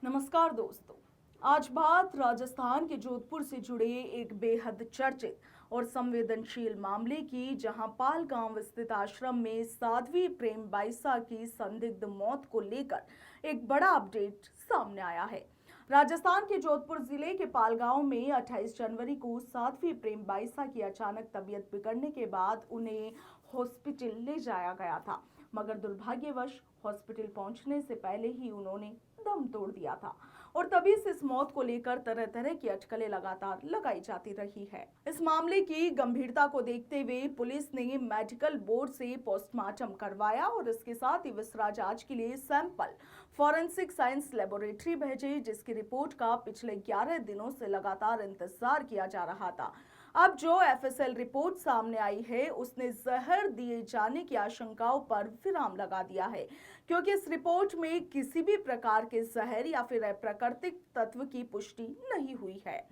नमस्कार दोस्तों। आज बात राजस्थान के जोधपुर से जुड़े एक बेहद चर्चित और संवेदनशील मामले की, जहां पाल गांव स्थित आश्रम में साध्वी प्रेम बाइसा की संदिग्ध मौत को लेकर एक बड़ा अपडेट सामने आया है। राजस्थान के जोधपुर जिले के पाल गांव में 28 जनवरी को साध्वी प्रेम बाइसा की अचानक तबीयत बिगड़ने के बाद उन्हें हॉस्पिटल ले जाया गया था, मगर दुर्भाग्यवश हॉस्पिटल पहुंचने से पहले ही उन्होंने दम तोड़ दिया था और तभी से इस मौत को लेकर तरह तरह की अटकलें लगातार लगाई जाती रही है। इस मामले की गंभीरता को देखते हुए पुलिस ने मेडिकल बोर्ड से पोस्टमार्टम करवाया और इसके साथ ही विसरा जांच के लिए सैंपल फॉरेंसिक साइंस लेबोरेटरी भेजे, जिसकी रिपोर्ट का पिछले 11 दिनों से लगातार इंतजार किया जा रहा था। अब जो एफएसएल रिपोर्ट सामने आई है, उसने जहर दिए जाने की आशंकाओं पर विराम लगा दिया है, क्योंकि इस रिपोर्ट में किसी भी प्रकार के जहर या फिर अप्राकृतिक तत्व की पुष्टि नहीं हुई है।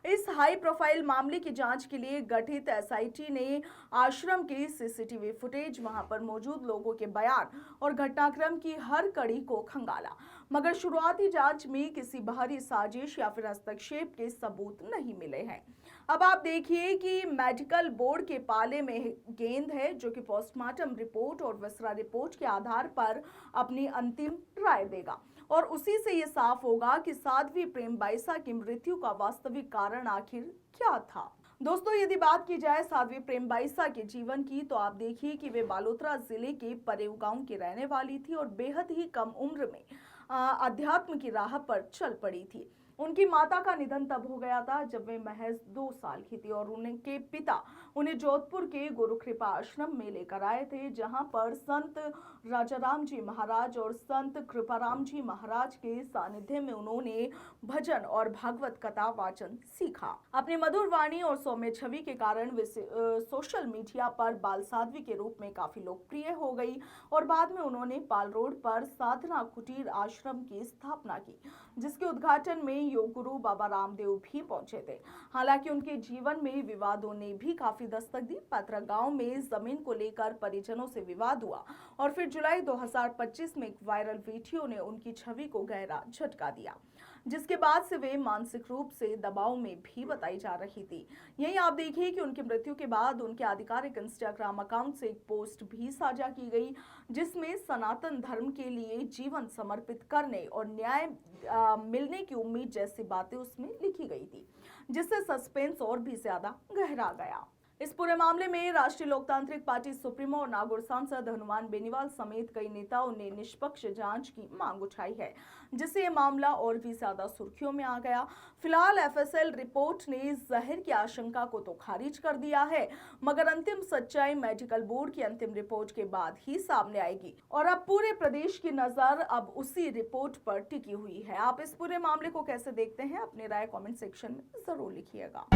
इस हाई प्रोफाइल मामले की जांच के लिए गठित एसआईटी ने आश्रम के सीसीटीवी फुटेज, वहां पर मौजूद लोगों के बयान और घटनाक्रम की हर कड़ी को खंगाला, मगर शुरुआती जांच में किसी बाहरी साजिश या फिर हस्तक्षेप के सबूत नहीं मिले हैं। अब आप देखिए कि मेडिकल बोर्ड के पाले में गेंद है, जो कि पोस्टमार्टम रिपोर्ट और विसरा रिपोर्ट के आधार पर अपनी अंतिम राय देगा और उसी से ये साफ होगा कि साध्वी प्रेम बाइसा की मृत्यु का वास्तविक कारण आखिर क्या था। दोस्तों, यदि बात की जाए साध्वी प्रेम बाइसा के जीवन की, तो आप देखिए कि वे बालोतरा जिले के परेव गांव की रहने वाली थी और बेहद ही कम उम्र में अध्यात्म की राह पर चल पड़ी थी। उनकी माता का निधन तब हो गया था जब वे महज 2 साल की थी और उनके पिता उन्हें जोधपुर के गुरु कृपा आश्रम में लेकर आए थे, जहां पर संत राजाराम जी महाराज और संत कृपाराम जी महाराज के सानिध्य में उन्होंने भजन और भागवत कथा वाचन सीखा। अपनी मधुर वाणी और सौम्य छवि के कारण वे सोशल मीडिया पर बाल साध्वी के रूप में काफी लोकप्रिय हो गई और बाद में उन्होंने पाल रोड पर साधना कुटीर आश्रम की स्थापना की, जिसके उद्घाटन में योग गुरु बाबा रामदेव भी पहुंचे थे। हालांकि उनके जीवन में विवादों ने भी काफी दस्तक दी। पत्र गांव में जमीन को लेकर परिजनों से विवाद हुआ और फिर जुलाई 2025 में एक वायरल वीडियो ने उनकी छवि को गहरा झटका दिया, जिसके बाद से वे मानसिक रूप से दबाव में भी बताई जा रही थी। यही आप देखिए कि उनकी मृत्यु के बाद उनके आधिकारिक इंस्टाग्राम अकाउंट से एक पोस्ट भी साझा की गई, जिसमें सनातन धर्म के लिए जीवन समर्पित करने और न्याय मिलने की उम्मीद जैसी बातें उसमें लिखी गई थी, जिससे सस्पेंस और भी ज्यादा गहरा गया। इस पूरे मामले में राष्ट्रीय लोकतांत्रिक पार्टी सुप्रीमो और नागौर सांसद हनुमान बेनीवाल समेत कई नेताओं ने निष्पक्ष जांच की मांग उठाई है, जिससे यह मामला और भी ज्यादा सुर्खियों में आ गया। फिलहाल एफएसएल रिपोर्ट ने जहर की आशंका को तो खारिज कर दिया है, मगर अंतिम सच्चाई मेडिकल बोर्ड की अंतिम रिपोर्ट के बाद ही सामने आएगी और अब पूरे प्रदेश की नजर अब उसी रिपोर्ट पर टिकी हुई है। आप इस पूरे मामले को कैसे देखते हैं? अपनी राय कॉमेंट सेक्शन में जरूर लिखिएगा।